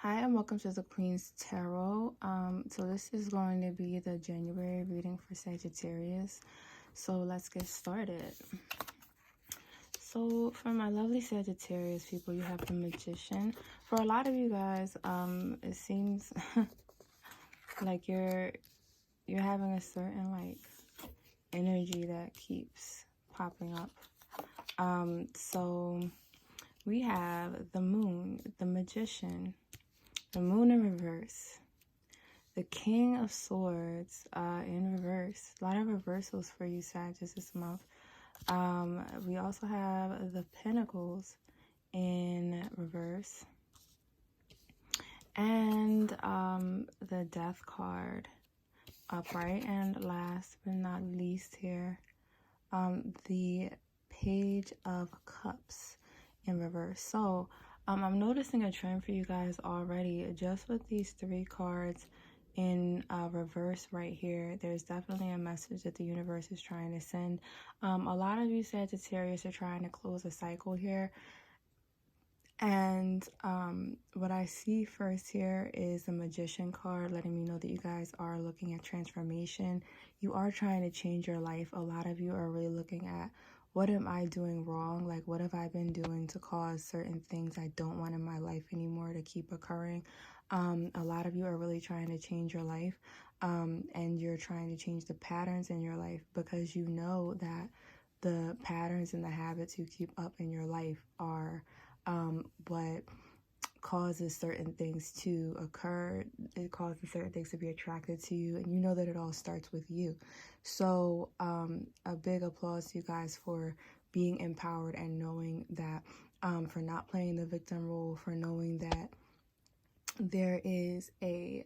Hi and welcome to the Queen's Tarot. So this is going to be the January reading for Sagittarius. So let's get started. So for my lovely Sagittarius people, you have the Magician. For a lot of you guys, it seems like you're having a certain like energy that keeps popping up. So we have the Moon, the Magician, the Moon in reverse, the King of Swords in reverse. A lot of reversals for you, Sagittarius, this month. We also have the Pentacles in reverse. And the Death card upright. And last but not least here, the Page of Cups in reverse. So I'm noticing a trend for you guys already just with these three cards in reverse right here. There's definitely a message that the universe is trying to send. A lot of you Sagittarius are trying to close a cycle here. And what I see first here is the Magician card letting me know that you guys are looking at transformation. You are trying to change your life. A lot of you are really looking at, what am I doing wrong? Like, what have I been doing to cause certain things I don't want in my life anymore to keep occurring? A lot of you are really trying to change your life, and you're trying to change the patterns in your life because you know that the patterns and the habits you keep up in your life are what causes certain things to occur. It causes certain things to be attracted to you, and you know that it all starts with you. So a big applause to you guys for being empowered and knowing that, for not playing the victim role, for knowing that there is a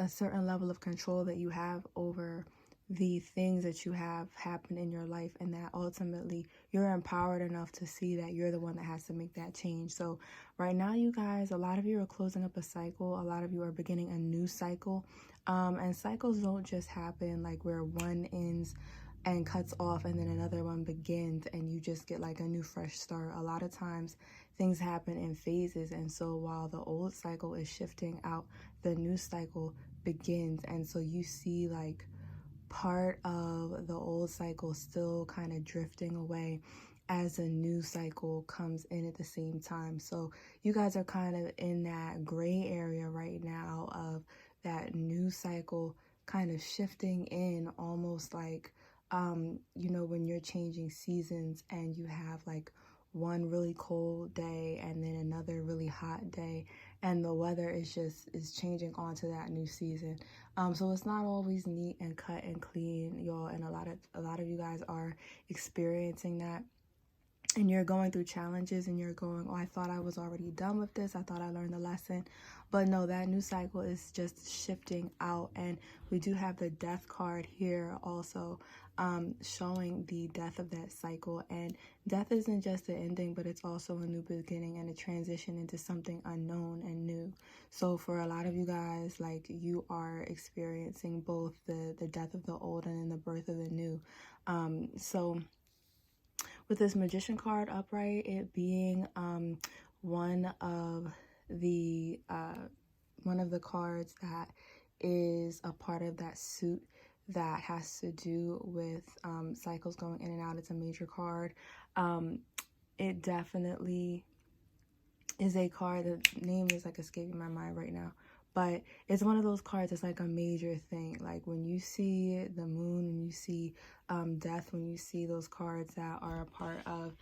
certain level of control that you have over the things that you have happen in your life, and that ultimately you're empowered enough to see that you're the one that has to make that change. So right now, you guys, a lot of you are closing up a cycle. A lot of you are beginning a new cycle, and cycles don't just happen like where one ends and cuts off and then another one begins and you just get like a new fresh start. A lot of times things happen in phases, and so while the old cycle is shifting out, the new cycle begins. And so you see like part of the old cycle still kind of drifting away as a new cycle comes in at the same time. So you guys are kind of in that gray area right now of that new cycle kind of shifting in, almost like you know, when you're changing seasons and you have like one really cold day and then another really hot day, and the weather is changing onto that new season. So it's not always neat and cut and clean, y'all, and a lot of you guys are experiencing that. And you're going through challenges and you're going, oh, I thought I was already done with this. I thought I learned the lesson. But no, that new cycle is just shifting out. And we do have the Death card here also, showing the death of that cycle. And death isn't just the ending, but it's also a new beginning and a transition into something unknown and new. So for a lot of you guys, like, you are experiencing both the death of the old and then the birth of the new. So with this Magician card upright, it being one of the cards that is a part of that suit that has to do with cycles going in and out. It's a major card. It definitely is a card. The name is like escaping my mind right now, but it's one of those cards that's like a major thing. Like when you see the Moon, when you see death, when you see those cards that are a part of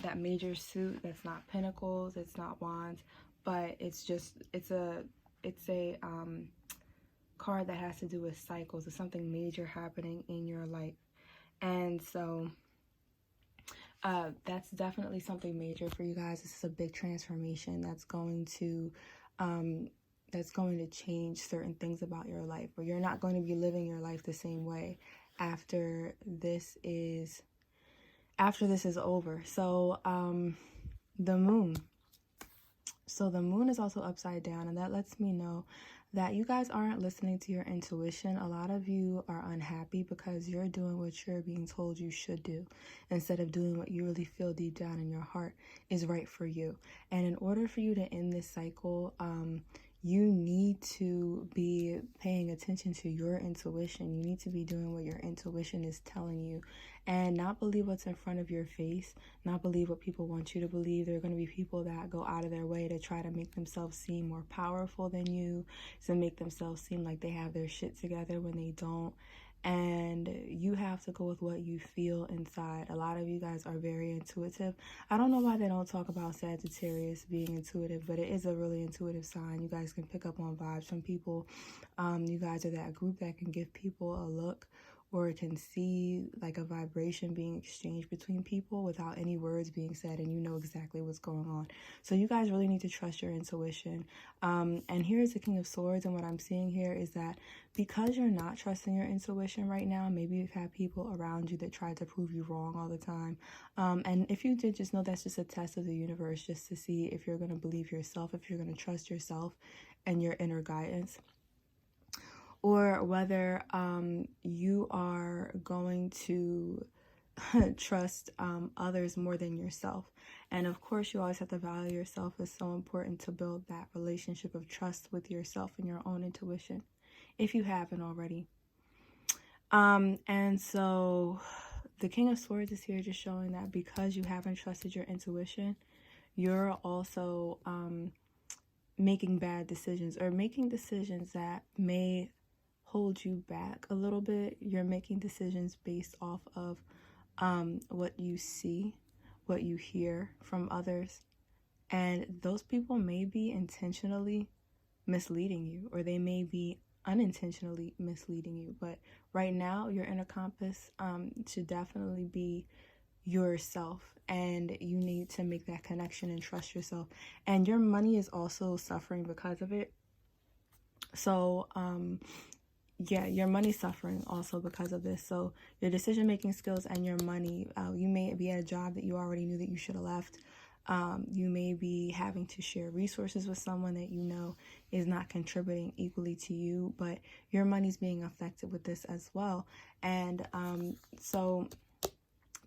that major suit, that's not pentacles, it's not wands, but it's a card that has to do with cycles. It's something major happening in your life. And so that's definitely something major for you guys. This is a big transformation that's going to change certain things about your life, where you're not going to be living your life the same way after this is over. So the Moon. So the moon is also upside down, and that lets me know that you guys aren't listening to your intuition. A lot of you are unhappy because you're doing what you're being told you should do instead of doing what you really feel deep down in your heart is right for you. And in order for you to end this cycle, you need to be paying attention to your intuition. You need to be doing what your intuition is telling you and not believe what's in front of your face, not believe what people want you to believe. There are going to be people that go out of their way to try to make themselves seem more powerful than you, to make themselves seem like they have their shit together when they don't. And you have to go with what you feel inside. A lot of you guys are very intuitive. I don't know why they don't talk about Sagittarius being intuitive, but it is a really intuitive sign. You guys can pick up on vibes from people. You guys are that group that can give people a look or can see like a vibration being exchanged between people without any words being said, and you know exactly what's going on. So you guys really need to trust your intuition. And here's the King of Swords, and what I'm seeing here is that because you're not trusting your intuition right now, maybe you've had people around you that tried to prove you wrong all the time. And if you did, just know that's just a test of the universe, just to see if you're going to believe yourself, if you're going to trust yourself and your inner guidance, or whether you are going to trust others more than yourself. And of course, you always have to value yourself. It's so important to build that relationship of trust with yourself and your own intuition, if you haven't already. And so the King of Swords is here just showing that because you haven't trusted your intuition, you're also making bad decisions, or making decisions that may hold you back a little bit. You're making decisions based off of what you see, what you hear from others, and those people may be intentionally misleading you, or they may be unintentionally misleading you. But right now, your inner compass should definitely be yourself, and you need to make that connection and trust yourself. And your money is also suffering because of it. So yeah, your money's suffering also because of this. So your decision-making skills and your money, you may be at a job that you already knew that you should have left. You may be having to share resources with someone that you know is not contributing equally to you, but your money's being affected with this as well. And so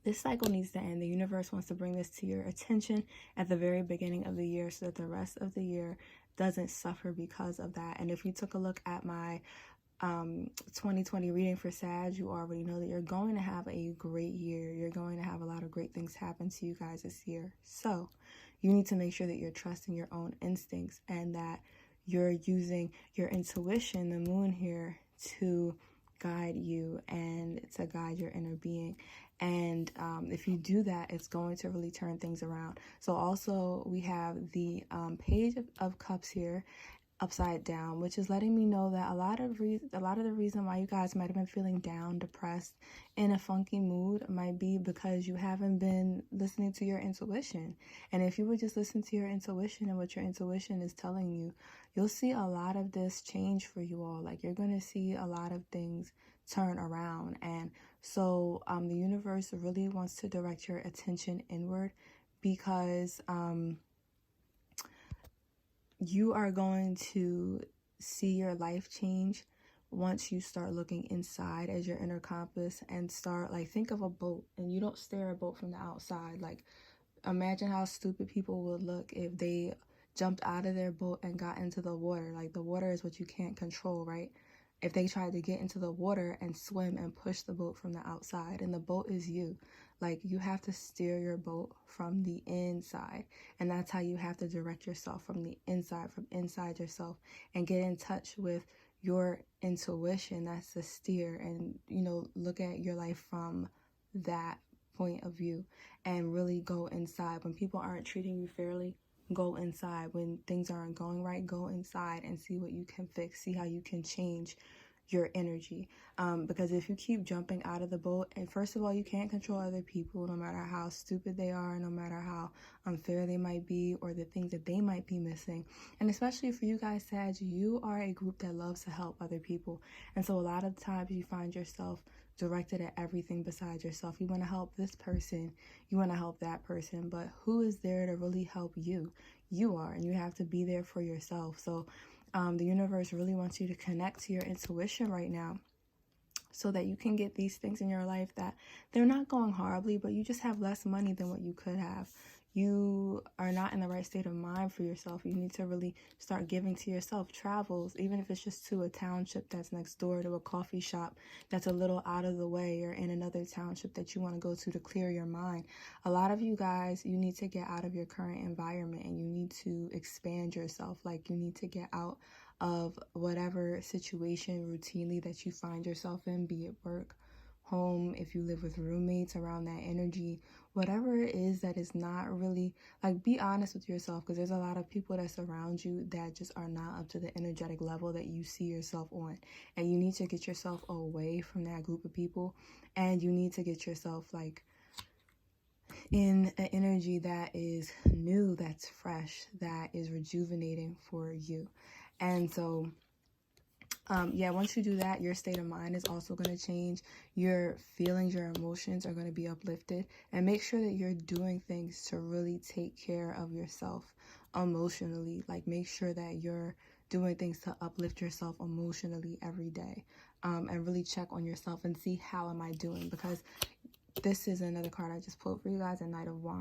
this cycle needs to end. The universe wants to bring this to your attention at the very beginning of the year so that the rest of the year doesn't suffer because of that. And if you took a look at my 2020 reading for Sag, you already know that you're going to have a great year. You're going to have a lot of great things happen to you guys this year. So you need to make sure that you're trusting your own instincts and that you're using your intuition, the moon here, to guide you and to guide your inner being. And if you do that, it's going to really turn things around. So also we have the Page of Cups here, upside down, which is letting me know that a lot of the reason why you guys might have been feeling down, depressed, in a funky mood might be because you haven't been listening to your intuition. And if you would just listen to your intuition and what your intuition is telling you, you'll see a lot of this change for you all. Like, you're going to see a lot of things turn around. And so the universe really wants to direct your attention inward, because you are going to see your life change once you start looking inside as your inner compass and start, like, think of a boat, and you don't stare at a boat from the outside. Like, imagine how stupid people would look if they jumped out of their boat and got into the water. Like, the water is what you can't control, right? If they tried to get into the water and swim and push the boat from the outside, and the boat is you. Like, you have to steer your boat from the inside, and that's how you have to direct yourself, from the inside, from inside yourself, and get in touch with your intuition. That's the steer, and, you know, look at your life from that point of view and really go inside. When people aren't treating you fairly, go inside. When things aren't going right, go inside and see what you can fix, see how you can change your energy. Because if you keep jumping out of the boat, and first of all, you can't control other people, no matter how stupid they are, no matter how unfair they might be, or the things that they might be missing. And especially for you guys, Sag, you are a group that loves to help other people. And so a lot of times you find yourself directed at everything besides yourself. You want to help this person, you want to help that person, but who is there to really help you? You are, and you have to be there for yourself. So the universe really wants you to connect to your intuition right now, so that you can get these things in your life that they're not going horribly, but you just have less money than what you could have. You are not in the right state of mind for yourself. You need to really start giving to yourself. Travels, even if it's just to a township that's next door, to a coffee shop that's a little out of the way, or in another township that you want to go to clear your mind. A lot of you guys, you need to get out of your current environment, and you need to expand yourself. Like, you need to get out of whatever situation routinely that you find yourself in, be it work, home, if you live with roommates, around that energy, whatever it is that is not really, like, be honest with yourself, because there's a lot of people that surround you that just are not up to the energetic level that you see yourself on, and you need to get yourself away from that group of people, and you need to get yourself like in an energy that is new, that's fresh, that is rejuvenating for you. And so yeah, once you do that, your state of mind is also going to change. Your feelings, your emotions are going to be uplifted. And make sure that you're doing things to really take care of yourself emotionally. Like, make sure that you're doing things to uplift yourself emotionally every day, and really check on yourself and see, how am I doing? Because this is another card I just pulled for you guys, a Knight of Wands.